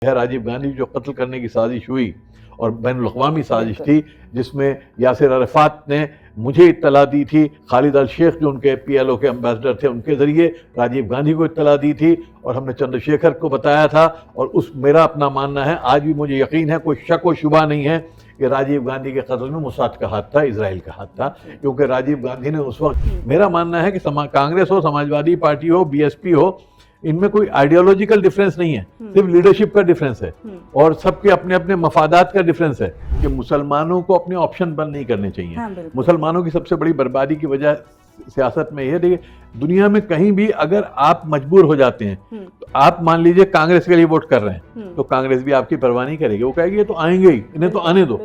है राजीव गांधी जो कत्ल करने की साजिश हुई और बैनुल-अक़वामी साजिश थी, जिसमें यासिर अरफ़ात ने मुझे इत्तला दी थी, खालिद अल शेख जो उनके पीएलओ के एम्बेसडर थे उनके ज़रिए राजीव गांधी को इत्तला दी थी और हमने चंद्रशेखर को बताया था। और उस मेरा अपना मानना है, आज भी मुझे यकीन है, कोई शक व शुबा नहीं है कि राजीव गांधी के कत्ल में मोसाद का हाथ था, इजराइल का हाथ था, क्योंकि राजीव गांधी ने उस वक्त, मेरा मानना है कि कांग्रेस हो, समाजवादी पार्टी हो, बीएसपी हो, इनमें कोई आइडियोलॉजिकल डिफरेंस नहीं है, सिर्फ लीडरशिप का डिफरेंस है और सबके अपने अपने मफादात का डिफरेंस है कि मुसलमानों को अपने ऑप्शन बंद नहीं करने चाहिए। हाँ, मुसलमानों की सबसे बड़ी बर्बादी की वजह सियासत में यह देखिए, दुनिया में कहीं भी अगर आप मजबूर हो जाते हैं तो आप मान लीजिए कांग्रेस के लिए वोट कर रहे हैं तो कांग्रेस भी आपकी परवाह नहीं करेगी, वो कहेगी ये तो आएंगे ही, इन्हें तो आने दो।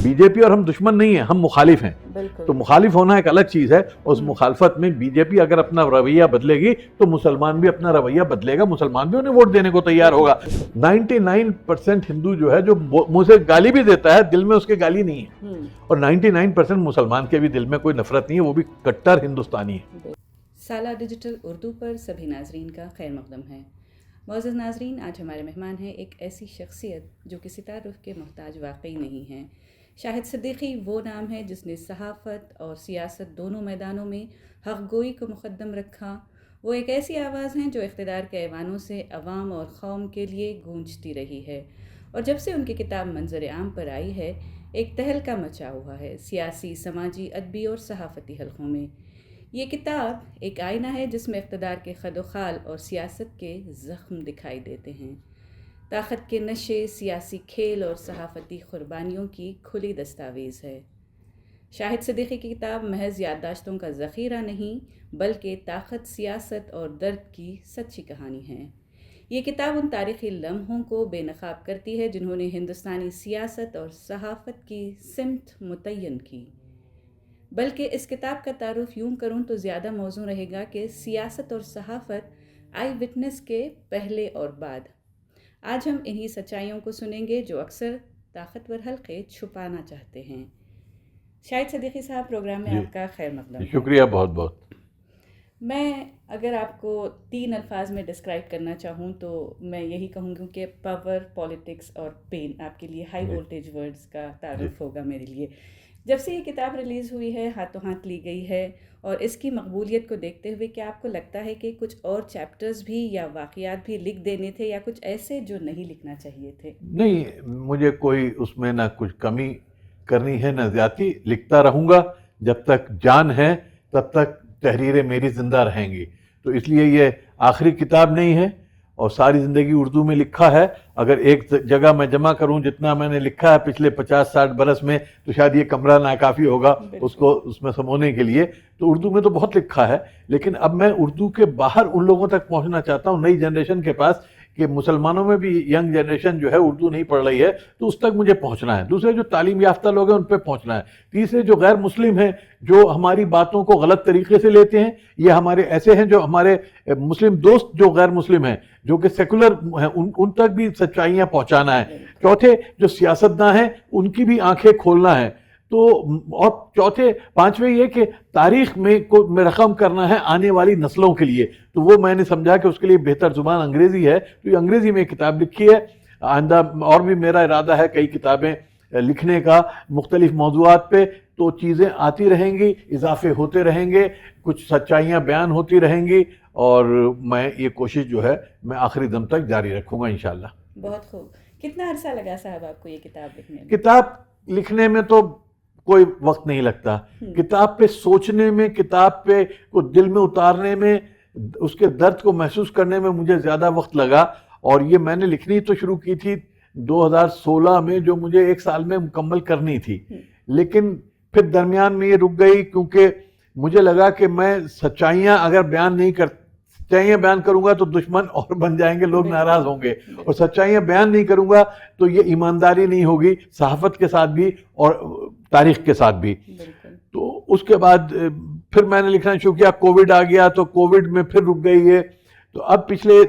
बीजेपी और हम दुश्मन नहीं है, हम मुखालिफ हैं। तो मुखालिफ होना एक अलग चीज है, उस मुखालफत में बीजेपी अगर अपना रवैया बदलेगी तो मुसलमान भी अपना रवैया बदलेगा, मुसलमान भी उन्हें वोट देने को तैयार होगा। 99% हिंदू जो है, जो मुंह से गाली भी देता है, दिल में उसके गाली नहीं है, और 99% मुसलमान के भी दिल में कोई नफरत नहीं है, वो भी कट्टर हिंदुस्तानी है। साला डिजिटल उर्दू पर सभी नाजरीन का खैर मकदम है। मौजूद नाजरीन, आज हमारे मेहमान हैं एक ऐसी शख्सियत जो किसी तारुफ के मोहताज वाकई नहीं हैं। शाहिद सिद्दीकी वो नाम है जिसने सहाफ़त और सियासत दोनों मैदानों में हक़ गोई को मुक़द्दम रखा। वो एक ऐसी आवाज़ हैं जो इक़्तिदार के ऐवानों से अवाम और कौम के लिए गूंजती रही है, और जब से उनकी किताब मंज़र आम पर आई है एक तहलका मचा हुआ है सियासी, समाजी, अदबी और सहाफ़ती हलक़ों में। ये किताब एक आईना है जिसमें इक़्तिदार के खदोखाल और सियासत के ज़ख्म दिखाई देते हैं। ताकत के नशे, सियासी खेल और सहाफ़ती क़ुरबानियों की खुली दस्तावेज़ है। शाहिद सिद्दीकी की किताब महज याददाश्तों का ज़ख़ीरा नहीं, बल्कि ताकत, सियासत और दर्द की सच्ची कहानी है। ये किताब उन तारीख़ी लम्हों को बेनकाब करती है जिन्होंने हिंदुस्तानी सियासत और सहाफ़त की सिमत मुतय्यन की। बल्कि इस किताब का तारुफ यूँ करूँ तो ज़्यादा मौजू रहेगा कि सियासत और सहाफ़त आई विटनेस के पहले और बाद। आज हम इन्हीं सच्चाइयों को सुनेंगे जो अक्सर ताकतवर हल्के छुपाना चाहते हैं। शाहिद सिद्दीकी साहब, प्रोग्राम में आपका खैर मकदम। शुक्रिया बहुत बहुत। मैं अगर आपको 3 अल्फाज में डिस्क्राइब करना चाहूँ तो मैं यही कहूँगी कि पावर, पॉलिटिक्स और पेन आपके लिए हाई वोल्टेज वर्ड्स का तारुफ होगा मेरे लिए। जब से ये किताब रिलीज़ हुई है, हाथों हाथ ली गई है, और इसकी मकबूलियत को देखते हुए क्या आपको लगता है कि कुछ और चैप्टर्स भी या वाक़ियात भी लिख देने थे, या कुछ ऐसे जो नहीं लिखना चाहिए थे? नहीं, मुझे कोई उसमें ना कुछ कमी करनी है ना ज़्यादती। लिखता रहूँगा, जब तक जान है तब तक तहरीरें मेरी ज़िंदा रहेंगी। तो इसलिए ये आखिरी किताब नहीं है और सारी ज़िंदगी उर्दू में लिखा है। अगर एक जगह मैं जमा करूं जितना मैंने लिखा है पिछले 50-60 बरस में, तो शायद ये कमरा नाकाफ़ी होगा उसको उसमें समोने के लिए। तो उर्दू में तो बहुत लिखा है, लेकिन अब मैं उर्दू के बाहर उन लोगों तक पहुंचना चाहता हूं, नई जनरेशन के पास, कि मुसलमानों में भी यंग जनरेशन जो है उर्दू नहीं पढ़ रही है, तो उस तक मुझे पहुंचना है। दूसरे जो तालीम याफ्ता लोग हैं उन पर पहुंचना है। तीसरे जो गैर मुस्लिम हैं, जो हमारी बातों को गलत तरीके से लेते हैं, ये हमारे ऐसे हैं जो हमारे मुस्लिम दोस्त जो गैर मुस्लिम हैं, जो कि सेकुलर हैं, उन तक भी सच्चाइयाँ पहुंचाना है। चौथे जो सियासतदान हैं उनकी भी आंखें खोलना है। तो और पांचवें ये कि तारीख में रकम करना है आने वाली नस्लों के लिए। तो वो मैंने समझा कि उसके लिए बेहतर जुबान अंग्रेजी है, तो ये अंग्रेजी में किताब लिखी है। आइंदा और भी मेरा इरादा है कई किताबें लिखने का मुख्तलिफ मौज़ूआत पे। तो चीज़ें आती रहेंगी, इजाफे होते रहेंगे, कुछ सच्चाइयाँ बयान होती रहेंगी, और मैं ये कोशिश जो है मैं आखिरी दम तक जारी रखूँगा इंशाल्लाह। बहुत खूब। कितना अरसा लगा साहब आपको ये किताब लिखने में? किताब लिखने में तो कोई वक्त नहीं लगता। किताब पे सोचने में, किताब पे को दिल में उतारने में, उसके दर्द को महसूस करने में मुझे ज़्यादा वक्त लगा। और ये मैंने लिखनी तो शुरू की थी 2016 में, जो मुझे 1 साल में मुकम्मल करनी थी, लेकिन फिर दरमियान में ये रुक गई, क्योंकि मुझे लगा कि मैं सच्चाइयाँ अगर सच्चाइयाँ बयान करूंगा तो दुश्मन और बन जाएंगे, लोग नाराज होंगे, और सच्चाइयाँ बयान नहीं करूंगा तो ये ईमानदारी नहीं होगी सहाफत के साथ भी और तारीख के साथ भी। तो उसके बाद फिर मैंने लिखना शुरू किया, कोविड आ गया, तो कोविड में फिर रुक गई है। तो अब पिछले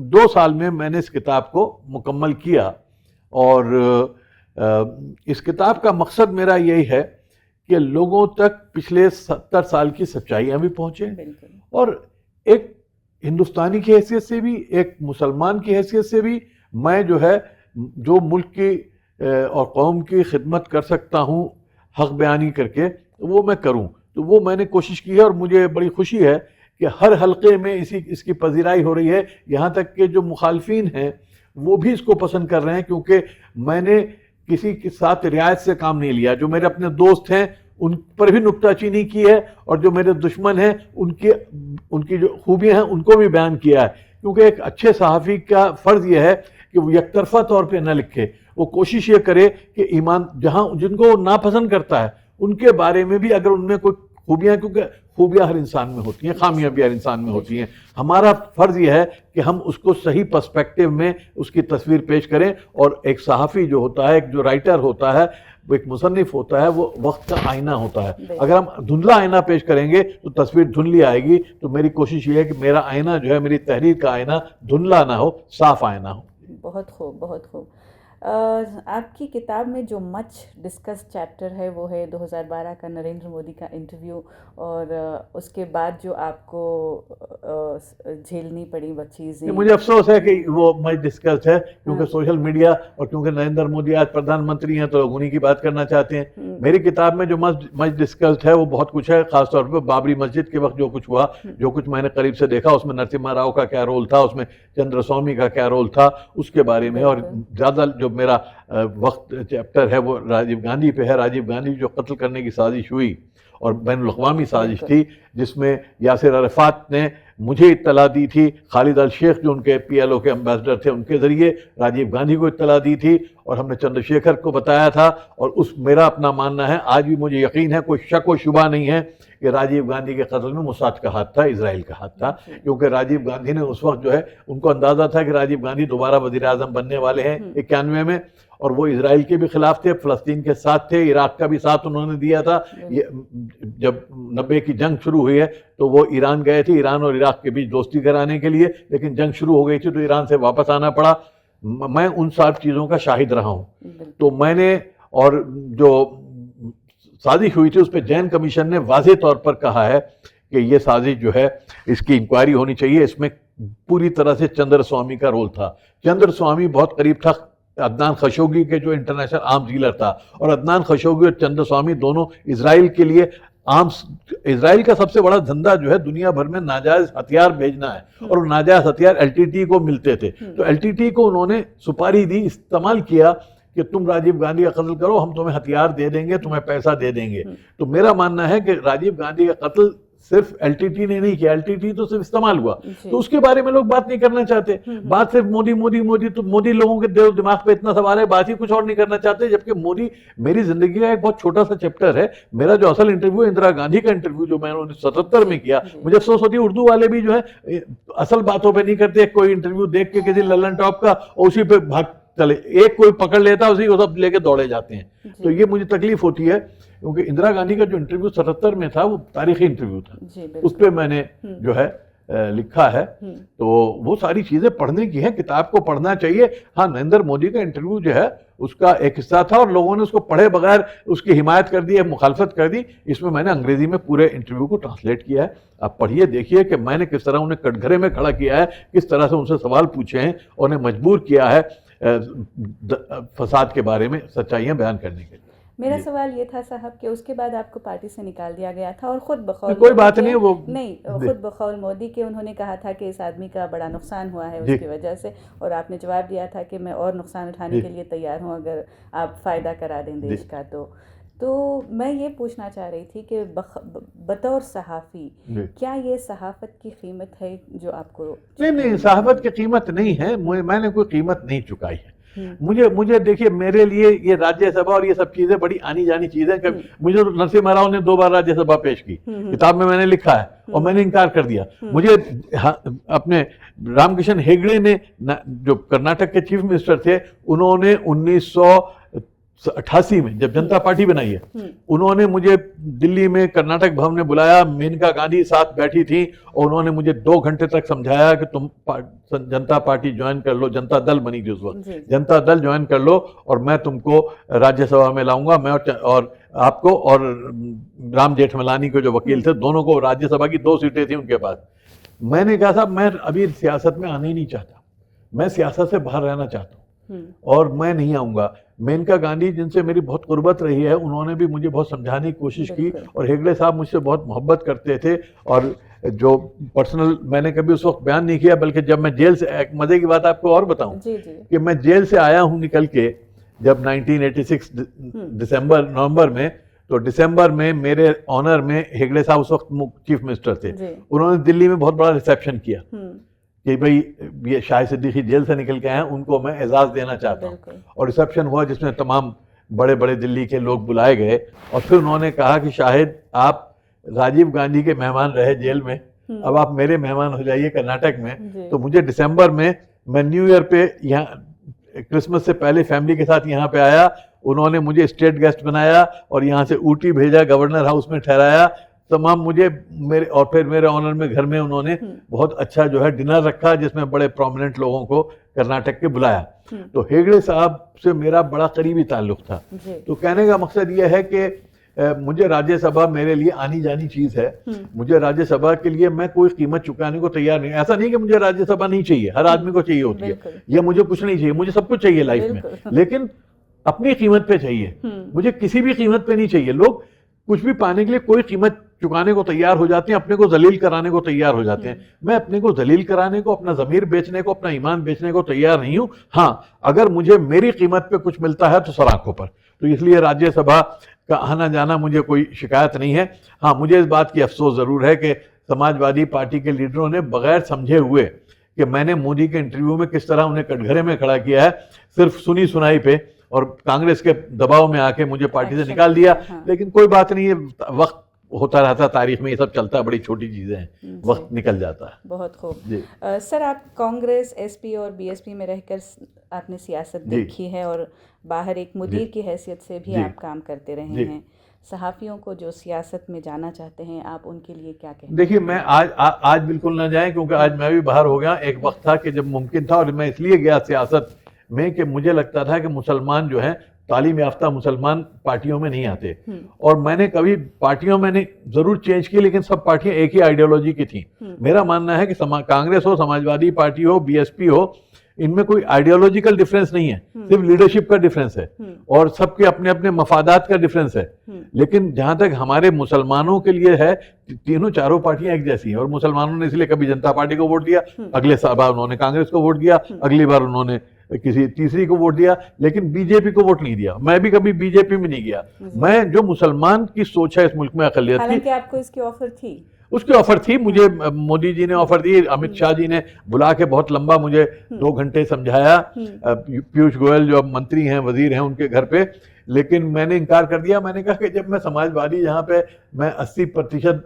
2 साल में मैंने इस किताब को मुकम्मल किया, और इस किताब का मकसद मेरा यही है कि लोगों तक पिछले 70 साल की सच्चाइयाँ भी पहुँचे, और एक हिंदुस्तानी की हैसियत से भी, एक मुसलमान की हैसियत से भी मैं जो है जो मुल्क की और कौम की खिदमत कर सकता हूँ हक बयानी करके, वो मैं करूँ। तो वो मैंने कोशिश की है और मुझे बड़ी खुशी है कि हर हलके में इसकी पजीराई हो रही है। यहाँ तक कि जो मुखालफिन हैं वो भी इसको पसंद कर रहे हैं, क्योंकि मैंने किसी के साथ रियायत से काम नहीं लिया। जो मेरे अपने दोस्त हैं उन पर भी नुक्ताचीनी की है, और जो मेरे दुश्मन हैं उनकी जो खूबियाँ हैं उनको भी बयान किया है। क्योंकि एक अच्छे सहाफ़ी का फ़र्ज़ यह है कि वो एकतरफ़ा तौर पे न लिखे, वो कोशिश ये करे कि ईमान जहाँ जिनको नापसंद करता है उनके बारे में भी अगर उनमें कोई खूबियाँ, क्योंकि खूबियाँ हर इंसान में होती हैं, खामियाँ भी हर इंसान में होती हैं, हमारा फ़र्ज़ यह है कि हम उसको सही पर्सपेक्टिव में उसकी तस्वीर पेश करें। और एक सहाफ़ी जो होता है, एक जो राइटर होता है, वो एक मुसन्निफ़ होता है, वो वक्त का आईना होता है। अगर हम धुंधला आईना पेश करेंगे तो तस्वीर धुंधली आएगी। तो मेरी कोशिश ये है कि मेरा आईना जो है, मेरी तहरीर का आईना धुंधला ना हो, साफ आईना हो। बहुत खूब, बहुत खूब। आपकी किताब में जो मच डिस्कस चैप्टर है वो है 2012 का नरेंद्र मोदी का इंटरव्यू, और उसके बाद जो आपको झेलनी पड़ी वो चीज़ें। मुझे अफसोस है कि वो मच डिस्कस है, क्योंकि सोशल मीडिया और क्योंकि नरेंद्र मोदी आज प्रधानमंत्री हैं तो लोग उन्हीं की बात करना चाहते हैं। मेरी किताब में जो मच डिस्कस है वो बहुत कुछ है, खासतौर पर बाबरी मस्जिद के वक्त जो कुछ हुआ, जो कुछ मैंने करीब से देखा, उसमें नरसिम्हा राव का क्या रोल था, उसमें चंद्रस्वामी का क्या रोल था, उसके बारे में। और ज़्यादा जो मेरा वक्त चैप्टर है वो राजीव गांधी पे है। राजीव गांधी जो कत्ल करने की साजिश हुई और बैनुल अक़वामी साजिश थी, जिसमें यासिर अरफ़ात ने मुझे इत्तला दी थी, खालिद अल शेख जो उनके PLO के एम्बेसडर थे उनके ज़रिए राजीव गांधी को इत्तला दी थी, और हमने चंद्रशेखर को बताया था। और मेरा अपना मानना है, आज भी मुझे यकीन है, कोई शक व शुबा नहीं है कि राजीव गांधी के कत्ल में मोसाद का हाथ था, इजराइल का हाथ था। क्योंकि राजीव गांधी ने उस वक्त जो है, उनको अंदाज़ा था कि राजीव गांधी दोबारा वज़ीर आज़म बनने वाले हैं 91 में, और वो इजराइल के भी खिलाफ थे, फ़लस्तीन के साथ थे, इराक का भी साथ उन्होंने दिया था। ये जब 90 की जंग शुरू हुई है तो वो ईरान गए थे, ईरान और इराक के बीच दोस्ती कराने के लिए, लेकिन जंग शुरू हो गई थी तो ईरान से वापस आना पड़ा। मैं उन सब चीज़ों का शाहिद रहा हूँ। तो मैंने, और जो साजिश हुई थी उस पर जैन कमीशन ने वाज़ेह तौर पर कहा है कि ये साजिश जो है इसकी इंक्वायरी होनी चाहिए, इसमें पूरी तरह से चंद्रस्वामी का रोल था। चंद्रस्वामी बहुत करीब था अदनान खशोगी के, जो इंटरनेशनल आर्म्स डीलर था, और अदनान खशोगी और चंद्रस्वामी दोनों इजराइल के लिए आर्म्स, इजराइल का सबसे बड़ा धंधा जो है दुनिया भर में नाजायज हथियार भेजना है, और वो नाजायज हथियार LTT को मिलते थे। तो LTT को उन्होंने सुपारी दी, इस्तेमाल किया कि तुम राजीव गांधी का कत्ल करो, हम तुम्हें हथियार दे देंगे, तुम्हें पैसा दे देंगे। तो मेरा मानना है कि राजीव गांधी का कत्ल सिर्फ LTT ने नहीं किया, LTT तो सिर्फ इस्तेमाल हुआ, तो उसके बारे में लोग बात नहीं करना चाहते। बात सिर्फ मोदी मोदी मोदी, तो मोदी लोगों के दिमाग पे इतना सवाल है, बात ही कुछ और नहीं करना चाहते। जबकि मोदी मेरी जिंदगी का एक बहुत छोटा सा चैप्टर है। मेरा जो असल इंटरव्यू इंदिरा गांधी का इंटरव्यू जो मैंने 1977 में किया, मुझे अफसोस होती है उर्दू वाले भी जो है असल बातों पर नहीं करते। कोई इंटरव्यू देख के किसी लल्लन टॉप का, उसी पे भाग चले, एक कोई पकड़ लेता उसी को सब लेके दौड़े जाते हैं। तो ये मुझे तकलीफ होती है, क्योंकि इंदिरा गांधी का जो इंटरव्यू 77 में था वो तारीखी इंटरव्यू था, उस पर मैंने जो है लिखा है। तो वो सारी चीज़ें पढ़ने की हैं, किताब को पढ़ना चाहिए। हाँ, नरेंद्र मोदी का इंटरव्यू जो है उसका एक हिस्सा था और लोगों ने उसको पढ़े बगैर उसकी हिमायत कर दी, मुखालफत कर दी। इसमें मैंने अंग्रेजी में पूरे इंटरव्यू को ट्रांसलेट किया है। आप पढ़िए, देखिए कि मैंने किस तरह उन्हें कटघरे में खड़ा किया है, किस तरह से उनसे सवाल पूछे हैं और उन्हें मजबूर किया है फसाद के बारे में सच्चाइयाँ बयान करने के लिए। मेरा सवाल ये था साहब कि उसके बाद आपको पार्टी से निकाल दिया गया था, और खुद बखौल कोई बात नहीं, वो नहीं, खुद बखौल मोदी के उन्होंने कहा था कि इस आदमी का बड़ा नुकसान हुआ है उसकी वजह से, और आपने जवाब दिया था कि मैं और नुकसान उठाने के लिए तैयार हूँ अगर आप फ़ायदा करा दें देश का। तो मैं ये पूछना चाह रही थी कि बतौर सहाफ़ी क्या ये सहाफ़त की कीमत है जो आपको? नहीं, सहाफ़त की कीमत नहीं है, मैंने कोई कीमत नहीं चुकाई है। मुझे देखिए, मेरे लिए ये राज्यसभा और ये सब चीजें बड़ी आनी जानी चीजें। मुझे तो नरसिम्हा राव ने 2 बार राज्यसभा पेश की, किताब में मैंने लिखा है, और मैंने इनकार कर दिया। मुझे अपने रामकिशन हेगड़े ने, जो कर्नाटक के चीफ मिनिस्टर थे, उन्होंने 1988 में जब जनता पार्टी बनाई है, उन्होंने मुझे दिल्ली में कर्नाटक भवन में बुलाया, मेनका गांधी साथ बैठी थी, और उन्होंने मुझे 2 घंटे तक समझाया कि तुम जनता पार्टी ज्वाइन कर लो। जनता दल बनी थी उस वक्त, जनता दल ज्वाइन कर लो और मैं तुमको राज्यसभा में लाऊंगा। मैं और आपको और राम जेठमलानी के जो वकील थे, दोनों को राज्यसभा की 2 सीटें थी उनके पास। मैंने कहा साहब, मैं अभी सियासत में आना ही नहीं चाहता, मैं सियासत से बाहर रहना चाहता हूँ। और मैं नहीं आऊँगा। मेनका गांधी जिनसे मेरी बहुत कुर्बत रही है, उन्होंने भी मुझे बहुत समझाने की कोशिश की, और हेगड़े साहब मुझसे बहुत मोहब्बत करते थे। और जो पर्सनल मैंने कभी उस वक्त बयान नहीं किया, बल्कि जब मैं जेल से, एक मजे की बात आपको और बताऊं कि मैं जेल से आया हूं निकल के, जब 1986 दिसंबर नवंबर में, तो दिसंबर में मेरे ऑनर में हेगड़े साहब उस वक्त चीफ मिनिस्टर थे, उन्होंने दिल्ली में बहुत बड़ा रिसेप्शन किया कि भाई ये शाहिद सिद्दीकी जेल से निकल के आए हैं, उनको मैं एजाज देना चाहता हूँ। और रिसेप्शन हुआ जिसमें तमाम बड़े बड़े दिल्ली के लोग बुलाए गए, और फिर उन्होंने कहा कि शाहिद आप राजीव गांधी के मेहमान रहे जेल में, अब आप मेरे मेहमान हो जाइए कर्नाटक में। तो मुझे दिसंबर में, मैं न्यू ईयर पे यहाँ क्रिसमस से पहले फैमिली के साथ यहाँ पे आया, उन्होंने मुझे स्टेट गेस्ट बनाया और यहाँ से ऊटी भेजा, गवर्नर हाउस में ठहराया, तमाम मुझे मेरे, और फिर मेरे ऑनर में घर में उन्होंने बहुत अच्छा जो है डिनर रखा, जिसमें बड़े प्रोमिनेंट लोगों को कर्नाटक के बुलाया। तो हेगड़े साहब से मेरा बड़ा करीबी ताल्लुक था। तो कहने का मकसद यह है कि मुझे राज्यसभा मेरे लिए आनी जानी चीज है। मुझे राज्यसभा के लिए मैं कोई कीमत चुकाने को तैयार नहीं। ऐसा नहीं कि मुझे राज्यसभा नहीं चाहिए, हर आदमी को चाहिए होती है, या मुझे कुछ नहीं चाहिए, मुझे सब कुछ चाहिए लाइफ में, लेकिन अपनी कीमत पे चाहिए, मुझे किसी भी कीमत पे नहीं चाहिए। लोग कुछ भी पाने के लिए कोई कीमत चुकाने को तैयार हो जाते हैं, अपने को जलील कराने को तैयार हो जाते हैं। मैं अपने को जलील कराने को, अपना ज़मीर बेचने को, अपना ईमान बेचने को तैयार नहीं हूं। हाँ, अगर मुझे मेरी कीमत पे कुछ मिलता है तो सराखों पर। तो इसलिए राज्यसभा का आना जाना मुझे कोई शिकायत नहीं है। हाँ, मुझे इस बात की अफसोस ज़रूर है कि समाजवादी पार्टी के लीडरों ने बगैर समझे हुए कि मैंने मोदी के इंटरव्यू में किस तरह उन्हें कटघरे में खड़ा किया है, सिर्फ सुनी सुनाई पे, और कांग्रेस के दबाव में आके मुझे पार्टी से निकाल दिया। लेकिन कोई बात नहीं, ये वक्त होता रहता, तारीख में ये सब चलता है, बड़ी छोटी चीजें हैं, वक्त निकल जाता है। बहुत खूब। सर, आप कांग्रेस, एसपी और बीएसपी में रहकर आपने सियासत देखी है, और बाहर एक मुदीर की हैसियत से भी आप काम करते रहे हैं। सहाफ़ियों को जो सियासत में जाना चाहते हैं, आप उनके लिए क्या कहें? देखिए, मैं आज बिल्कुल ना जाए, क्योंकि आज मैं भी बाहर हो गया। एक वक्त था कि जब मुमकिन था, और मैं इसलिए गया सियासत में कि मुझे लगता था कि मुसलमान जो है, तालीम याफ्ता मुसलमान पार्टियों में नहीं आते। और मैंने कभी पार्टियों में जरूर चेंज की, लेकिन सब पार्टियां एक ही आइडियोलॉजी की थी। मेरा मानना है कि कांग्रेस हो, समाजवादी पार्टी हो, बीएसपी हो, इनमें कोई आइडियोलॉजिकल डिफरेंस नहीं है, सिर्फ लीडरशिप का डिफरेंस है, और सबके अपने अपने मफादात का डिफरेंस है। लेकिन जहां तक हमारे मुसलमानों के लिए है, तीनों चारों पार्टियां एक जैसी हैं। और मुसलमानों ने इसलिए कभी जनता पार्टी को वोट दिया, अगले बार उन्होंने कांग्रेस को वोट दिया, अगली बार उन्होंने किसी तीसरी को वोट दिया, लेकिन बीजेपी को वोट नहीं दिया। मैं भी कभी बीजेपी में नहीं गया। मैं, जो मुसलमान की सोच है इस मुल्क में अक़लियत की, हालांकि आपको इसकी ऑफर थी, उसकी ऑफर थी मुझे, मोदी जी ने ऑफर दी, अमित शाह जी ने बुला के बहुत लंबा मुझे 2 घंटे समझाया, पीयूष गोयल जो अब मंत्री हैं, वजीर हैं, उनके घर पे, लेकिन मैंने इनकार कर दिया। मैंने कहा कि जब मैं समाजवादी, जहाँ पे मैं 80%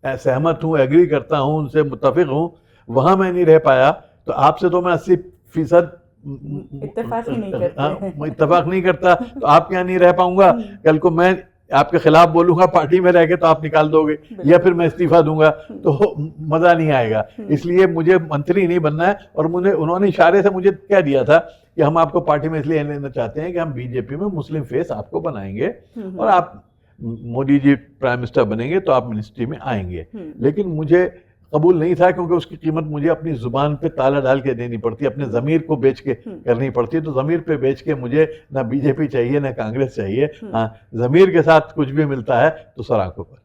सहमत हूँ, एग्री करता हूँ, उनसे मुत्तफिक हूँ, वहाँ मैं नहीं रह पाया, तो आपसे तो मैं 80% इत्तेफाक ही नहीं करते। इत्तेफाक नहीं करता, तो आप यहाँ नहीं रह पाऊंगा। कल को मैं आपके खिलाफ बोलूंगा पार्टी में रह के, तो आप निकाल दोगे, या फिर मैं इस्तीफा दूंगा, तो मजा नहीं आएगा। इसलिए मुझे मंत्री नहीं बनना है। और उन्होंने इशारे से मुझे क्या दिया था कि हम आपको पार्टी में इसलिए लेना चाहते हैं कि हम बीजेपी में मुस्लिम फेस आपको बनाएंगे, और आप मोदी जी प्राइम मिनिस्टर बनेंगे तो आप मिनिस्ट्री में आएंगे। लेकिन मुझे कबूल नहीं था, क्योंकि उसकी कीमत मुझे अपनी जुबान पे ताला डाल के देनी पड़ती, अपने ज़मीर को बेच के करनी पड़ती। तो ज़मीर पे बेच के मुझे ना बीजेपी चाहिए, ना कांग्रेस चाहिए। हाँ, ज़मीर के साथ कुछ भी मिलता है तो सराखों पर।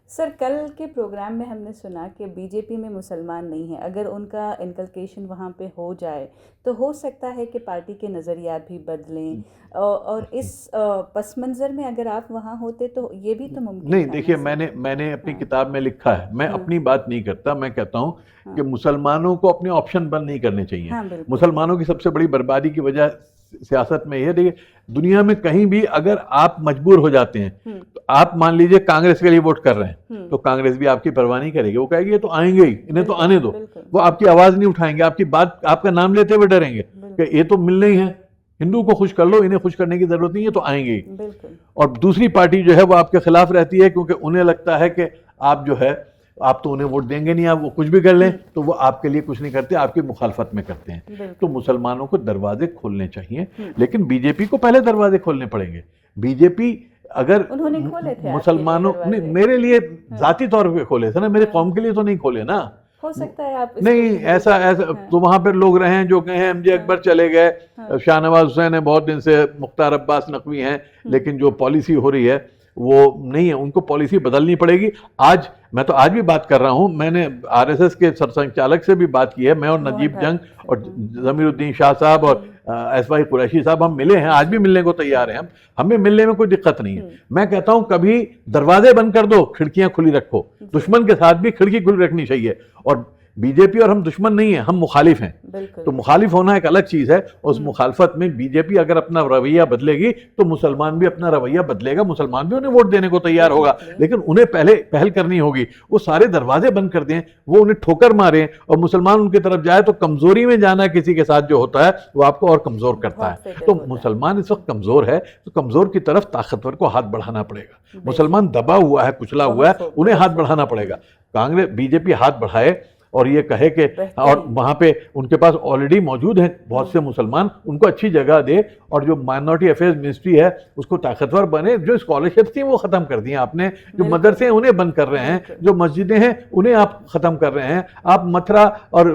सर, कल के प्रोग्राम में हमने सुना कि बीजेपी में मुसलमान नहीं है। अगर उनका इनकलकेशन वहाँ पे हो जाए तो हो सकता है कि पार्टी के नज़रियात भी बदलें, और इस पस मंज़र में अगर आप वहाँ होते तो ये भी तो मुमकिन नहीं। देखिए, मैंने अपनी किताब में लिखा है, मैं अपनी बात नहीं करता, मैं कहता हूँ कि मुसलमानों को अपने ऑप्शन बंद नहीं करने चाहिए। मुसलमानों की सबसे बड़ी बर्बादी की वजह सियासत में यह है, देखिए, दुनिया में कहीं भी अगर आप मजबूर हो जाते हैं, तो आप मान लीजिए कांग्रेस के लिए वोट कर रहे हैं, तो कांग्रेस भी आपकी परवाह नहीं करेगी। वो कहेगी ये तो आएंगे ही, इन्हें तो आने दो। वो आपकी आवाज नहीं उठाएंगे, आपकी बात, आपका नाम लेते हुए डरेंगे कि ये तो मिलने ही है, हिंदू को खुश कर लो, इन्हें खुश करने की जरूरत नहीं है, तो आएंगे ही। और दूसरी पार्टी जो है वो आपके खिलाफ रहती है, क्योंकि उन्हें लगता है कि आप जो है, आप तो उन्हें वोट देंगे नहीं, आप वो कुछ भी कर लें तो वो आपके लिए कुछ नहीं करते, आपकी मुखालफत में करते हैं। तो मुसलमानों को दरवाजे खोलने चाहिए, लेकिन बीजेपी को पहले दरवाजे खोलने पड़ेंगे। बीजेपी अगर उन्होंने खोले थे मुसलमानों ने, मेरे लिए जाती तौर पे खोले थे ना, मेरे कौम के लिए तो नहीं खोले ना। हो सकता है आप इसको नहीं, ऐसा तो वहां पर लोग रहे हैं जो कहे हैं MJ अकबर चले गए, शाहनवाज हुसैन है बहुत दिन से, मुख्तार अब्बास नकवी हैं, लेकिन जो पॉलिसी हो रही है वो नहीं है, उनको पॉलिसी बदलनी पड़ेगी। आज मैं तो आज भी बात कर रहा हूं, मैंने RSS के सरसंघचालक से भी बात की है, मैं और नजीब जंग और जमीरुद्दीन शाह साहब और SY कुरैशी साहब हम मिले हैं, आज भी मिलने को तैयार हैं हम, हमें मिलने में कोई दिक्कत नहीं है। मैं कहता हूं कभी दरवाजे बंद कर दो, खिड़कियां खुली रखो, दुश्मन के साथ भी खिड़की खुली रखनी चाहिए। और बीजेपी और हम दुश्मन नहीं है, हम मुखालिफ हैं, तो मुखालिफ होना एक अलग चीज है। उस मुखालफत में बीजेपी अगर अपना रवैया बदलेगी तो मुसलमान भी अपना रवैया बदलेगा, मुसलमान भी उन्हें वोट देने को तैयार होगा, लेकिन उन्हें पहले पहल करनी होगी। वो सारे दरवाजे बंद कर दें, वो उन्हें ठोकर मारें और मुसलमान उनकी तरफ जाए, तो कमजोरी में जाना किसी के साथ जो होता है वो आपको और कमजोर करता है। तो मुसलमान इस वक्त कमजोर है, तो कमजोर की तरफ ताकतवर को हाथ बढ़ाना पड़ेगा। मुसलमान दबा हुआ है, कुचला हुआ है, उन्हें हाथ बढ़ाना पड़ेगा। कांग्रेस बीजेपी हाथ बढ़ाए और ये कहे कि, और वहां पे उनके पास ऑलरेडी मौजूद हैं बहुत से मुसलमान, उनको अच्छी जगह दे, और जो माइनॉरिटी अफेयर्स मिनिस्ट्री है उसको ताकतवर बने। जो स्कॉलरशिप थी वो खत्म कर दी आपने, जो मदरसे हैं उन्हें बंद कर रहे हैं, जो मस्जिदें हैं उन्हें आप खत्म कर रहे हैं। आप मथुरा और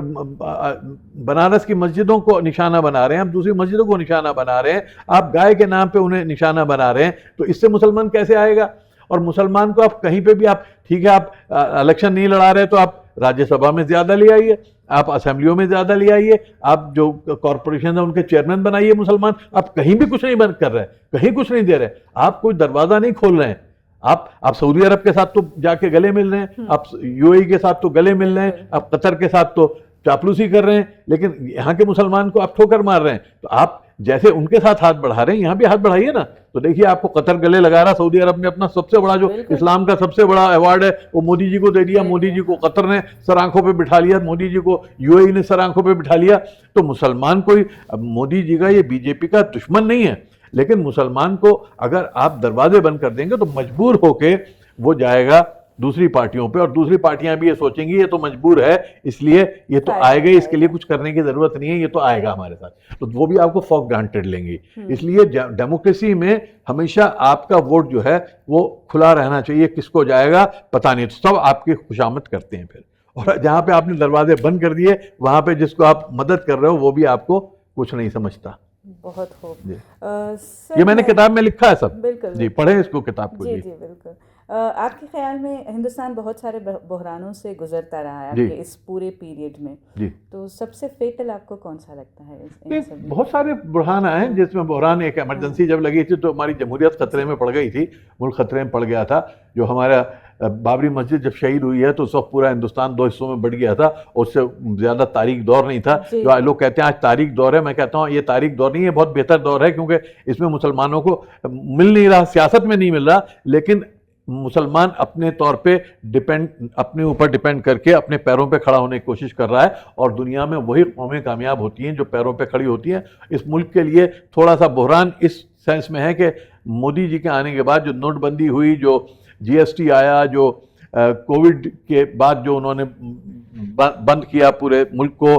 बनारस की मस्जिदों को निशाना बना रहे हैं, आप दूसरी मस्जिदों को निशाना बना रहे हैं, आप गाय के नाम पे उन्हें निशाना बना रहे हैं, तो इससे मुसलमान कैसे आएगा? और मुसलमान को आप कहीं पे भी, आप ठीक है आप इलेक्शन नहीं लड़ा रहे तो आप राज्यसभा में ज्यादा ले आइए, आप असेंबलियों में ज्यादा ले आइए, आप जो कॉर्पोरेशन है उनके चेयरमैन बनाइए मुसलमान। आप कहीं भी कुछ नहीं बंद कर रहे हैं, कहीं कुछ नहीं दे रहे, आप कोई दरवाजा नहीं खोल रहे हैं। आप सऊदी अरब के साथ तो जाके गले मिल रहे हैं, आप UAE के साथ तो गले मिल रहे हैं, आप कतर के साथ तो चापलूसी कर रहे हैं, लेकिन यहाँ के मुसलमान को आप ठोकर मार रहे हैं। तो आप जैसे उनके साथ हाथ बढ़ा रहे हैं, यहाँ भी हाथ बढ़ाइए ना। तो देखिए आपको कतर गले लगा रहा, सऊदी अरब ने अपना सबसे बड़ा, जो इस्लाम का सबसे बड़ा अवार्ड है वो मोदी जी को दे दिया, मोदी जी को कतर ने सर आंखों पे बिठा लिया, मोदी जी को UAE ने सर आंखों पे बिठा लिया। तो मुसलमान कोई मोदी जी का, ये बीजेपी का दुश्मन नहीं है, लेकिन मुसलमान को अगर आप दरवाजे बंद कर देंगे तो मजबूर होके वो जाएगा दूसरी पार्टियों पे, और दूसरी पार्टियां भी ये सोचेंगी ये तो मजबूर है इसलिए ये तो आएगा, इसके लिए कुछ करने की जरूरत नहीं है, ये तो आएगा हमारे साथ, तो वो भी आपको फॉर ग्रांटेड लेंगे। इसलिए डेमोक्रेसी में हमेशा आपका वोट जो है वो खुला रहना चाहिए, किसको जाएगा पता नहीं, तो सब आपकी खुशामद करते हैं फिर। और जहां पे आपने दरवाजे बंद कर दिए, वहां पे जिसको आप मदद कर रहे हो वो भी आपको कुछ नहीं समझता। बहुत खूब। ये मैंने किताब में लिखा है सब, बिल्कुल जी, पढ़े इसको किताब को। जी बिल्कुल। आपके ख्याल में हिंदुस्तान बहुत सारे बहरानों से गुजरता रहा है आपके इस पूरे पीरियड में जी, तो सबसे फेटल आपको कौन सा लगता है? बहुत सारे बहरान आए हैं, जिसमें बहरान एक इमरजेंसी जब लगी थी तो हमारी जमहूरियत खतरे में पड़ गई थी, मुल्क खतरे में पड़ गया था। जो हमारा बाबरी मस्जिद जब शहीद हुई है तो उस वक्त पूरा हिंदुस्तान 2 हिस्सों में बढ़ गया था, उससे ज़्यादा तारीख दौर नहीं था। जो लोग कहते हैं आज तारीख दौर है, मैं कहता हूँ ये तारीख दौर नहीं है, बहुत बेहतर दौर है, क्योंकि इसमें मुसलमानों को मिल नहीं रहा, सियासत में नहीं मिल रहा, लेकिन मुसलमान अपने तौर पे अपने ऊपर डिपेंड करके अपने पैरों पे खड़ा होने की कोशिश कर रहा है, और दुनिया में वही कौमें कामयाब होती हैं जो पैरों पे खड़ी होती हैं। इस मुल्क के लिए थोड़ा सा बहरान इस सेंस में है कि मोदी जी के आने के बाद जो नोटबंदी हुई, जो GST आया, जो कोविड के बाद जो उन्होंने बंद किया पूरे मुल्क को,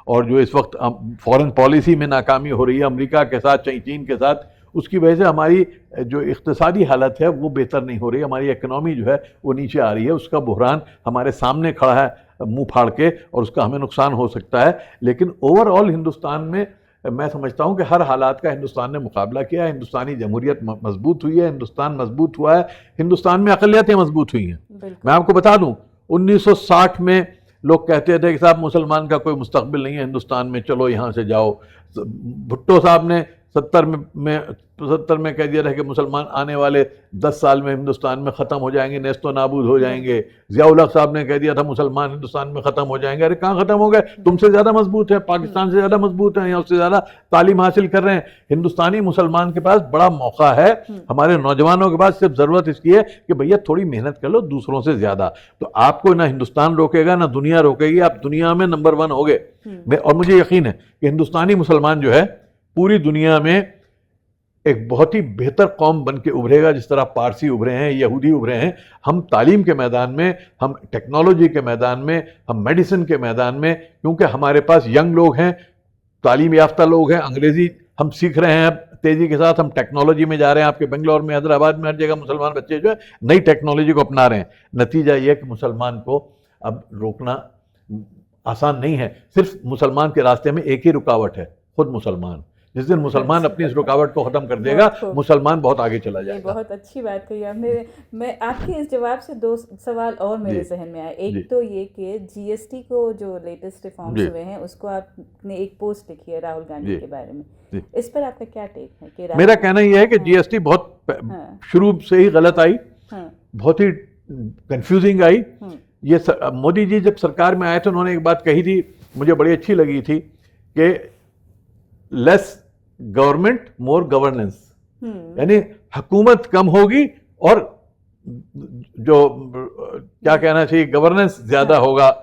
और जो इस वक्त फॉरेन पॉलिसी में नाकामी हो रही है अमेरिका के साथ, चीन के साथ, उसकी वजह से हमारी जो इक्तिसादी हालत है वो बेहतर नहीं हो रही, हमारी इकनॉमी जो है वो नीचे आ रही है। उसका बहरान हमारे सामने खड़ा है मुंह फाड़ के, और उसका हमें नुकसान हो सकता है। लेकिन ओवरऑल हिंदुस्तान में मैं समझता हूँ कि हर हालात का हिंदुस्तान ने मुकाबला किया है, हिंदुस्तानी जमहूरियत मजबूत हुई है, हिंदुस्तान मजबूत हुआ है, हिंदुस्तान में अक़लियतें मजबूत हुई हैं। मैं आपको बता दूँ 1960 में लोग कहते थे कि साहब मुसलमान का कोई मुस्तकबिल नहीं है हिंदुस्तान में, चलो यहाँ से जाओ। भुट्टो साहब ने 70 में कह दिया था कि मुसलमान आने वाले 10 साल में हिंदुस्तान में ख़त्म हो जाएंगे, नेस्तो नाबूद हो जाएंगे। ज़ियाउल हक़ साहब ने कह दिया था मुसलमान हिंदुस्तान में ख़त्म हो जाएंगे। अरे कहाँ ख़त्म हो गए? तुमसे ज़्यादा मजबूत है, पाकिस्तान से ज़्यादा मजबूत है, या उससे ज़्यादा तालीम हासिल कर रहे हैं। हिंदुस्तानी मुसलमान के पास बड़ा मौका है, हमारे नौजवानों के पास सिर्फ ज़रूरत इसकी है कि भैया थोड़ी मेहनत कर लो दूसरों से ज़्यादा, तो आपको ना हिंदुस्तान रोकेगा ना दुनिया रोकेगी, आप दुनिया में नंबर 1 होगे। और मुझे यकीन है कि हिंदुस्तानी मुसलमान जो है पूरी दुनिया में एक बहुत ही बेहतर कौम बन के उभरेगा, जिस तरह पारसी उभरे हैं, यहूदी उभरे हैं। हम तालीम के मैदान में, हम टेक्नोलॉजी के मैदान में, हम मेडिसिन के मैदान में, क्योंकि हमारे पास यंग लोग हैं, तालीम याफ्ता लोग हैं, अंग्रेज़ी हम सीख रहे हैं तेज़ी के साथ, हम टेक्नोलॉजी में जा रहे हैं। आपके बेंगलोर में, हैदराबाद में, हर जगह मुसलमान बच्चे जो है नई टेक्नोलॉजी को अपना रहे हैं। नतीजा ये कि मुसलमान को अब रोकना आसान नहीं है। सिर्फ मुसलमान के रास्ते में एक ही रुकावट है, खुद मुसलमान। जिस दिन मुसलमान अपनी इस रुकावट को खत्म कर देगा, मुसलमान बहुत आगे चला ये जाएगा। बहुत अच्छी बात कही आपने। मैं आपके इस जवाब से दो सवाल और मेरे जहन में आए। एक तो ये कि जीएसटी को जो लेटेस्ट रिफॉर्म्स हुए हैं उसको आपने एक पोस्ट लिखी है राहुल गांधी के बारे में, इस पर आपका क्या टेक है? कि मेरा कहना यह है कि जीएसटी बहुत शुरू से ही गलत आई, बहुत ही कंफ्यूजिंग आई। ये मोदी जी जब सरकार में आए थे उन्होंने एक बात कही थी, मुझे बड़ी अच्छी लगी थी कि लेस गवर्नमेंट मोर गवर्नेंस, यानी हुकूमत कम होगी और जो क्या कहना चाहिए गवर्नेंस ज्यादा होगा।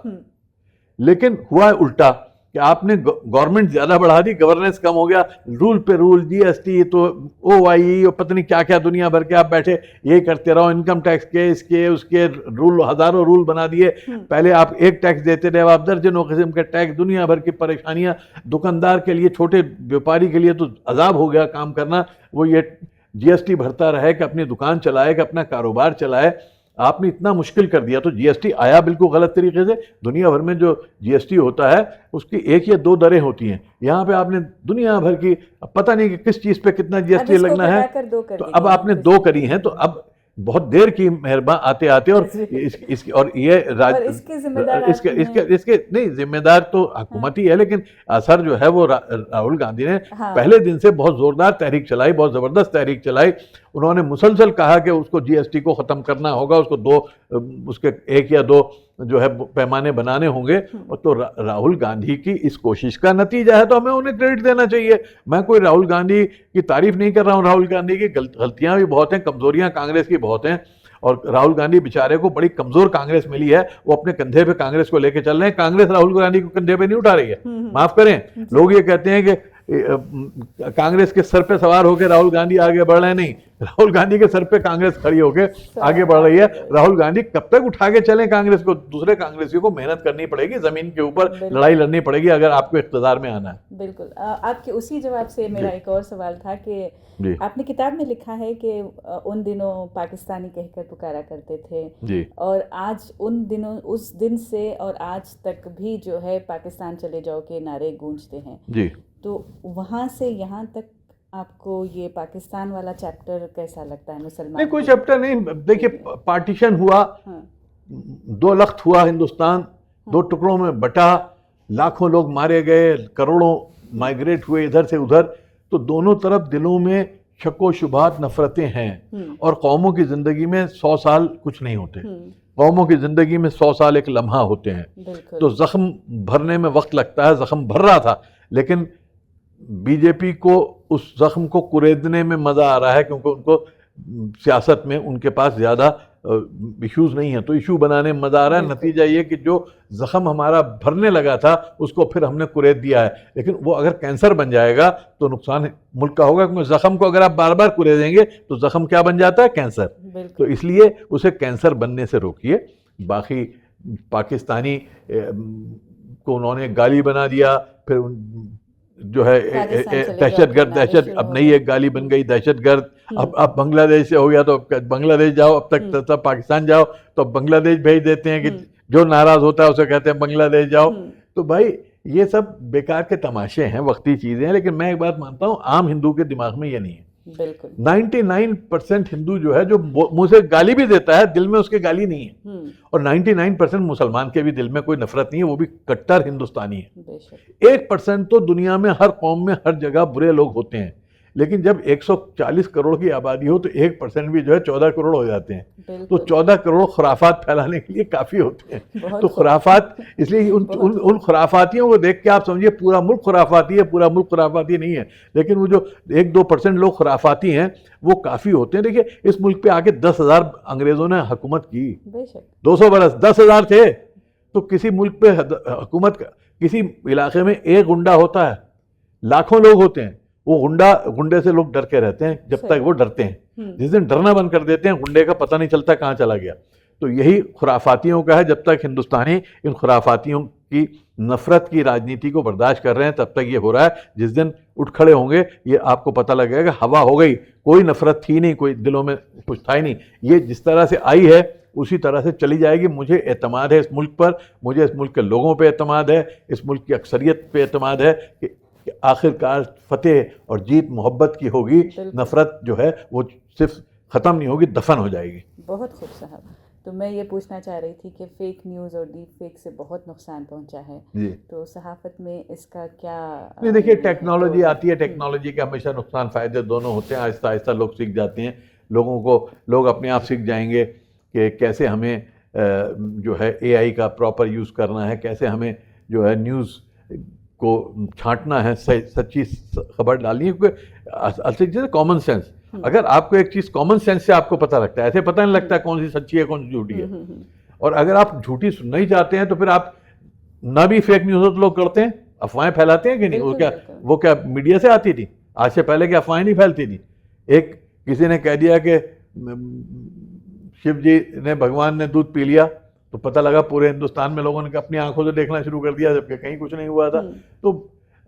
लेकिन हुआ उल्टा कि आपने गवर्नमेंट ज्यादा बढ़ा दी, गवर्नेंस कम हो गया। रूल पे रूल, जीएसटी तो OIE और पता नहीं क्या क्या दुनिया भर के आप बैठे यही करते रहो, इनकम टैक्स के इसके उसके रूल, हजारों रूल बना दिए। पहले आप एक टैक्स देते थे, आप दर्जनों किस्म के टैक्स, दुनिया भर की परेशानियां। दुकानदार के लिए, छोटे व्यापारी के लिए तो अजाब हो गया काम करना। वो ये जीएसटी भरता रहे कि अपनी दुकान चलाए, कि अपना कारोबार चलाए। आपने इतना मुश्किल कर दिया। तो जीएसटी आया बिल्कुल गलत तरीके से। दुनिया भर में जो जीएसटी होता है उसकी एक या दो दरें होती हैं। यहाँ पे आपने दुनिया भर की, पता नहीं कि किस चीज पे कितना जीएसटी लगना है, तो अब आपने 2 करी हैं। तो अब बहुत देर की मेहरबान आते आते, और इसकी और ये इसके नहीं जिम्मेदार तो हुकूमत ही है, लेकिन असर जो है वो राहुल गांधी ने पहले दिन से बहुत जोरदार तहरीक चलाई, बहुत जबरदस्त तहरीक चलाई। उन्होंने मुसलसल कहा कि उसको जीएसटी को खत्म करना होगा, उसको उसके 1 या 2 जो है पैमाने बनाने होंगे। और तो राहुल गांधी की इस कोशिश का नतीजा है, तो हमें उन्हें क्रेडिट देना चाहिए। मैं कोई राहुल गांधी की तारीफ नहीं कर रहा हूँ, राहुल गांधी की गलतियां भी बहुत हैं, कमजोरियां कांग्रेस की बहुत हैं। और राहुल गांधी बेचारे को बड़ी कमजोर कांग्रेस मिली है, वो अपने कंधे पे कांग्रेस को लेकर चल रहे हैं। कांग्रेस राहुल गांधी को कंधे पे नहीं उठा रही है, माफ करें। लोग ये कहते हैं कि कांग्रेस के सर पे सवार होकर राहुल गांधी आगे बढ़ रहे हैं, नहीं, राहुल गांधी के सर पे कांग्रेस खड़ी होकर आगे बढ़ रही है। राहुल गांधी कब तक उठा के चले कांग्रेस को? दूसरे कांग्रेसियों को मेहनत करनी पड़ेगी, जमीन के ऊपर लड़ाई लड़नी पड़ेगी अगर आपको इख्तियार में आना है। बिल्कुल। आपके उसी जवाब से मेरा एक और सवाल था कि आपने किताब में लिखा है कि उन दिनों पाकिस्तानी कहकर पुकारा करते थे जी, और आज उन दिनों, उस दिन से और आज तक भी जो है पाकिस्तान चले जाओ के नारे गूंजते हैं जी। तो वहाँ से यहाँ तक आपको ये पाकिस्तान वाला चैप्टर कैसा लगता है? मुसलमान नहीं, कोई चैप्टर नहीं। देखिए, पार्टीशन हुआ, 2 लख्त हुआ, हिंदुस्तान 2 टुकड़ों में बटा, लाखों लोग मारे गए, करोड़ों माइग्रेट हुए इधर से उधर। तो दोनों तरफ दिलों में शको शुबात, नफरतें हैं। और कौमों की जिंदगी में 100 साल कुछ नहीं होते। कौमों की जिंदगी में 100 साल एक लम्हा होते हैं। तो जख्म भरने में वक्त लगता है। जख्म भर रहा था, लेकिन बीजेपी को उस जख्म को कुरेदने में मजा आ रहा है, क्योंकि उनको सियासत में उनके पास ज्यादा इश्यूज नहीं है, तो इशू बनाने में मजा आ रहा है। नतीजा ये कि जो जख्म हमारा भरने लगा था उसको फिर हमने कुरेद दिया है। लेकिन वो अगर कैंसर बन जाएगा तो नुकसान मुल्क का होगा, क्योंकि जख्म को अगर आप बार बार कुरेदेंगे तो जख्म क्या बन जाता है? कैंसर। तो इसलिए उसे कैंसर बनने से रोकिए। बाकी पाकिस्तानी को उन्होंने गाली बना दिया, फिर जो है दहशतगर्द, अब नई एक गाली बन गई दहशतगर्द। अब बांग्लादेश से हो गया तो बांग्लादेश जाओ, अब तक पाकिस्तान जाओ तो बांग्लादेश भेज देते हैं कि जो नाराज होता है उसे कहते हैं बांग्लादेश जाओ। तो भाई ये सब बेकार के तमाशे हैं, वक्ती चीजें हैं। लेकिन मैं एक बात मानता हूँ, आम हिंदू के दिमाग में ये नहीं है। 99% हिंदू जो है, जो मुंह से गाली भी देता है, दिल में उसके गाली नहीं है। और 99% मुसलमान के भी दिल में कोई नफरत नहीं है, वो भी कट्टर हिंदुस्तानी है। 1% तो दुनिया में हर कौम में हर जगह बुरे लोग होते हैं। लेकिन जब 140 करोड़ की आबादी हो तो 1% भी जो है 14 करोड़ हो जाते हैं। तो 14 करोड़ खुराफात फैलाने के लिए काफी होते हैं। तो खुराफात, इसलिए उन खुराफातियों को देख के आप समझिए पूरा मुल्क खुराफाती है, पूरा मुल्क खुराफाती नहीं है। लेकिन वो जो 1-2% लोग खुराफाती हैं वो काफी होते हैं। देखिए, इस मुल्क पे आके 10,000 अंग्रेजों ने हुकूमत की, 200 बरस, 10,000 थे। तो किसी मुल्क पे हुकूमत, किसी इलाके में एक गुंडा होता है, लाखों लोग होते हैं। वो गुंडे से लोग डर के रहते हैं जब तक वो डरते हैं। जिस दिन डरना बंद कर देते हैं, गुंडे का पता नहीं चलता कहाँ चला गया। तो यही खुराफातियों का है। जब तक हिंदुस्तानी इन खुराफातियों की नफरत की राजनीति को बर्दाश्त कर रहे हैं तब तक ये हो रहा है। जिस दिन उठ खड़े होंगे ये आपको पता लगेगा, हवा हो गई, कोई नफरत थी नहीं, कोई दिलों में कुछ था ही नहीं। ये जिस तरह से आई है उसी तरह से चली जाएगी। मुझे एतमाद है इस मुल्क पर, मुझे इस मुल्क के लोगों पे एतमाद है, इस मुल्क की अक्सरियत पे एतमाद है कि आखिरकार फतेह और जीत मोहब्बत की होगी। नफरत जो है वो सिर्फ ख़त्म नहीं होगी, दफन हो जाएगी। बहुत खूब साहब। तो मैं ये पूछना चाह रही थी कि फेक न्यूज़ और डीप फेक से बहुत नुकसान पहुंचा है जी। तो सहाफ़त में इसका क्या? नहीं, देखिए टेक्नोलॉजी आती है, टेक्नोलॉजी के हमेशा नुकसान फ़ायदे दोनों होते हैं। आहिस्ता आहिस्ता लोग सीख जाते हैं, लोग अपने आप सीख जाएंगे कि कैसे हमें जो है AI का प्रॉपर यूज़ करना है, कैसे हमें जो है न्यूज़ को छांटना है, सच्ची खबर डालनी है। क्योंकि असली चीज़ है कॉमन सेंस। अगर आपको एक चीज़ कॉमन सेंस से आपको पता लगता है, ऐसे पता नहीं लगता कौन सी सच्ची है कौन सी झूठी है। और अगर आप झूठी सुनना ही चाहते हैं तो फिर आप ना भी फेक न्यूज़ तो लोग करते हैं, अफवाहें फैलाते हैं कि नहीं। वो क्या मीडिया से आती थी? आज से पहले क्या अफवाहें नहीं फैलती थी? एक किसी ने कह दिया कि शिव जी ने, भगवान ने दूध पी लिया, तो पता लगा पूरे हिंदुस्तान में लोगों ने अपनी आंखों से देखना शुरू कर दिया, जबकि कहीं कुछ नहीं हुआ था। तो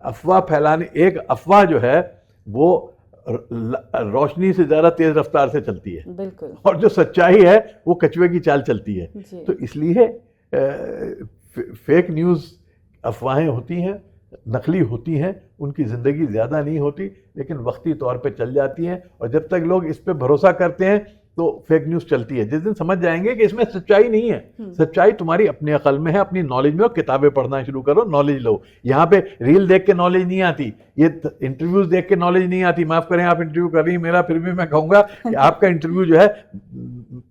अफवाह फैलाने, एक अफवाह जो है वो रोशनी से ज़्यादा तेज रफ्तार से चलती है, बिल्कुल। और जो सच्चाई है वो कछुए की चाल चलती है। तो इसलिए फेक न्यूज़, अफवाहें होती हैं, नकली होती हैं, उनकी ज़िंदगी ज़्यादा नहीं होती, लेकिन वक्ती तौर पे चल जाती हैं। और जब तक लोग इस पे भरोसा करते हैं तो फेक न्यूज़ चलती है। जिस दिन समझ जाएंगे कि इसमें सच्चाई नहीं है, सच्चाई तुम्हारी अपनी अकल में है, अपनी नॉलेज में, और किताबें पढ़ना शुरू करो, नॉलेज लो। यहाँ पे रील देख के नॉलेज नहीं आती, ये इंटरव्यूज़ देख के नॉलेज नहीं आती। माफ़ करें, आप इंटरव्यू कर रही हैं मेरा, फिर भी मैं कहूँगा कि आपका इंटरव्यू जो है,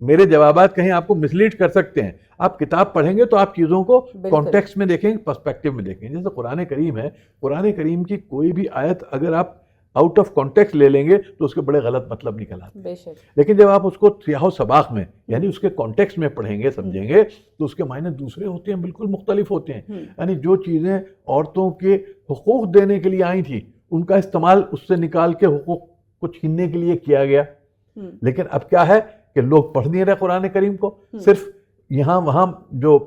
मेरे जवाबात कहीं आपको मिसलीड कर सकते हैं। आप किताब पढ़ेंगे तो आप चीज़ों को कॉन्टेक्स्ट में देखेंगे, पर्सपेक्टिव में देखेंगे। जैसे कुरान करीम है, कुरान करीम की कोई भी आयत अगर आप आउट ऑफ कॉन्टेक्स्ट ले लेंगे तो उसके बड़े गलत मतलब निकल आते हैं। लेकिन जब आप उसको सियाह सबाक में, यानी उसके कॉन्टेक्स्ट में पढ़ेंगे, समझेंगे, तो उसके मायने दूसरे होते हैं, बिल्कुल मुख्तलिफ होते हैं। यानी जो चीज़ें औरतों के हुकूक देने के लिए आई थी, उनका इस्तेमाल उससे निकाल के हुकूक को छीनने के लिए किया गया। लेकिन अब क्या है कि लोग पढ़ नहीं रहे कुरान करीम को, सिर्फ यहाँ वहाँ जो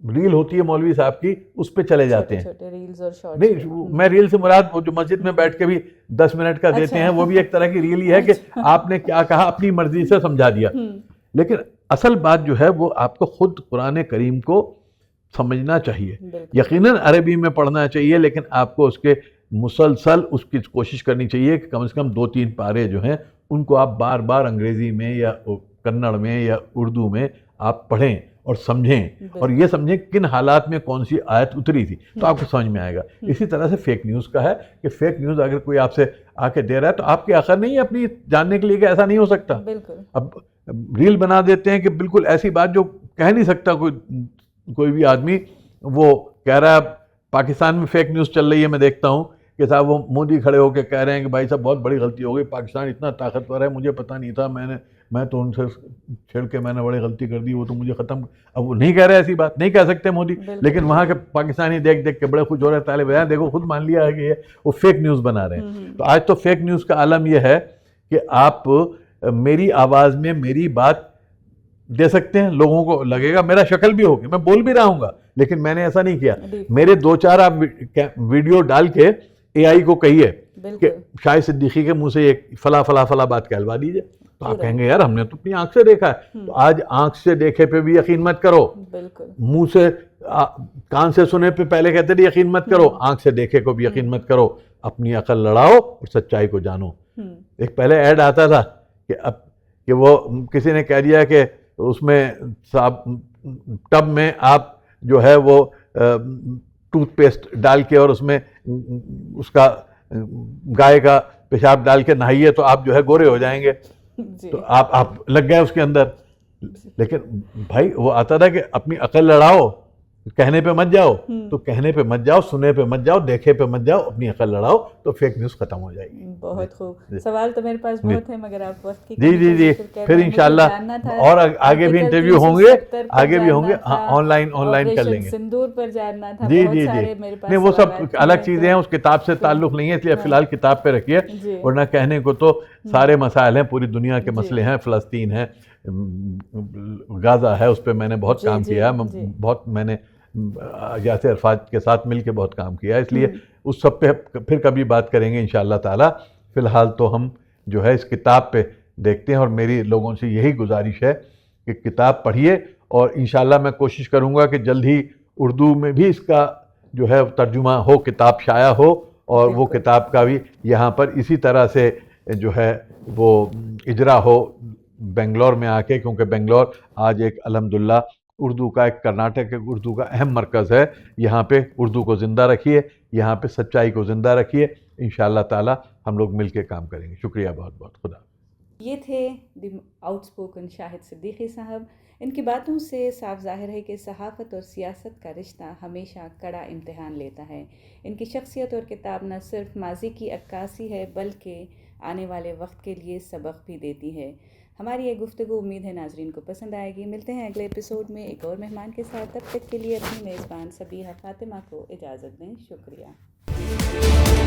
रील होती है मौलवी साहब की, उस पे चले जाते हैं। छोटे रील्स और शॉर्ट्स। नहीं, मैं रील से मुराद वो जो मस्जिद में बैठ के भी 10 मिनट का देते हैं, वो भी एक तरह की रील ही है कि आपने क्या कहा, अपनी मर्जी से समझा दिया। लेकिन असल बात जो है वो आपको खुद कुरान करीम को समझना चाहिए। यकीनन अरबी में पढ़ना चाहिए, लेकिन आपको उसके मुसलसल उसकी कोशिश करनी चाहिए कि कम से कम 2-3 पारे जो हैं उनको आप बार बार अंग्रेज़ी में या कन्नड़ में या उर्दू में आप पढ़ें और समझें, और ये समझें किन हालात में कौन सी आयत उतरी थी, तो आपको समझ में आएगा। इसी तरह से फेक न्यूज़ का है कि फेक न्यूज़ अगर कोई आपसे आके दे रहा है तो आपकी आखिर नहीं है अपनी जानने के लिए कि ऐसा नहीं हो सकता। अब रील बना देते हैं कि बिल्कुल ऐसी बात जो कह नहीं सकता कोई भी आदमी, वो कह रहा है पाकिस्तान में फेक न्यूज़ चल रही है, मैं देखता हूँ कि साहब वो मोदी खड़े होकर कह रहे हैं कि भाई साहब बहुत बड़ी गलती हो गई, पाकिस्तान इतना ताकतवर है, मुझे पता नहीं था, मैं तो उनसे छेड़ के मैंने बड़ी गलती कर दी, वो तो मुझे ख़त्म। अब वो नहीं कह रहे, ऐसी बात नहीं कह सकते मोदी, लेकिन वहाँ के पाकिस्तानी देख देख के बड़े खुश हो रहे हैं, तालिबान देखो खुद मान लिया है कि ये वो फेक न्यूज़ बना रहे हैं। तो आज तो फेक न्यूज़ का आलम यह है कि आप मेरी आवाज़ में मेरी बात दे सकते हैं, लोगों को लगेगा मेरा शक्ल भी होगी, मैं बोल भी रहा हूँगा, लेकिन मैंने ऐसा नहीं किया। मेरे 2-4 आप वीडियो डाल के AI को कहिए कि शाहिद सिद्दीकी के मुंह से एक फला बात कहलवा दीजिए, तो आप कहेंगे यार हमने तो अपनी आंख से देखा है। तो आज आंख से देखे पे भी यकीन मत करो, मुंह से कान से सुने पे पहले कहते थे यकीन मत करो, आंख से देखे को भी यकीन मत करो। अपनी अकल लड़ाओ और सच्चाई को जानो। एक पहले ऐड आता था कि वो किसी ने कह दिया कि उसमें टब में आप जो है वो टूथपेस्ट डाल के और उसमें उसका गाय का पेशाब डाल के नहाइए तो आप जो है गोरे हो जाएंगे। तो आप लग गए उसके अंदर। लेकिन भाई वो आता था कि अपनी अकल लड़ाओ, कहने पे मत जाओ, तो कहने पे मत जाओ, सुने पे मत जाओ, देखे पे मत जाओ, अपनी अकल लड़ाओ, तो फेक न्यूज़ खत्म हो जाएगी। बहुत खूब। सवाल तो मेरे पास बहुत है, मगर आप वक्त की जी फिर इंशाल्लाह और आगे भी इंटरव्यू होंगे, आगे भी होंगे। हाँ, ऑनलाइन कर लेंगे। सिंदूर पर जानना था। जी नहीं, वो सब अलग चीजें हैं, उस किताब से ताल्लुक नहीं है, इसलिए फिलहाल किताब पे रखिए, वरना कहने को तो सारे मसाइल हैं, पूरी दुनिया के मसले हैं, फ़लस्तीन है, गाज़ा है, उस पर मैंने बहुत काम किया है, मैंने यासिर अरफात के साथ मिल के बहुत काम किया है, इसलिए उस सब पे फिर कभी बात करेंगे इंशाअल्लाह ताला। फ़िलहाल तो हम जो है इस किताब पे देखते हैं, और मेरी लोगों से यही गुजारिश है कि किताब पढ़िए, और इंशाल्लाह मैं कोशिश करूँगा कि जल्द ही उर्दू में भी इसका जो है तर्जुमा हो, किताब शाया हो, और वो बिल्कुल। किताब का भी यहाँ पर इसी तरह से जो है वो इजरा हो बेंगलोर में आके, क्योंकि बेंगलोर आज एक अल्हम्दुलिल्लाह उर्दू का, एक कर्नाटक के उर्दू का अहम मरकज़ है। यहाँ पे उर्दू को ज़िंदा रखिए, यहाँ पे सच्चाई को ज़िंदा रखिए, इंशाअल्लाह ताला हम लोग मिल के काम करेंगे। शुक्रिया बहुत बहुत। खुदा। ये थे द आउटस्पोकन शाहिद सिद्दीकी साहब। इनकी बातों से साफ ज़ाहिर है कि सहाफ़त और सियासत का रिश्ता हमेशा कड़ा इम्तिहान लेता है। इनकी शख्सियत और किताब न सिर्फ माजी की अक्कासी है बल्कि आने वाले वक्त के लिए सबक भी देती है। हमारी ये गुफ्तगू उम्मीद है नाजरीन को पसंद आएगी। मिलते हैं अगले एपिसोड में एक और मेहमान के साथ। तब तक के लिए अपनी मेज़बान सबीहा फ़ातिमा को इजाज़त दें। शुक्रिया।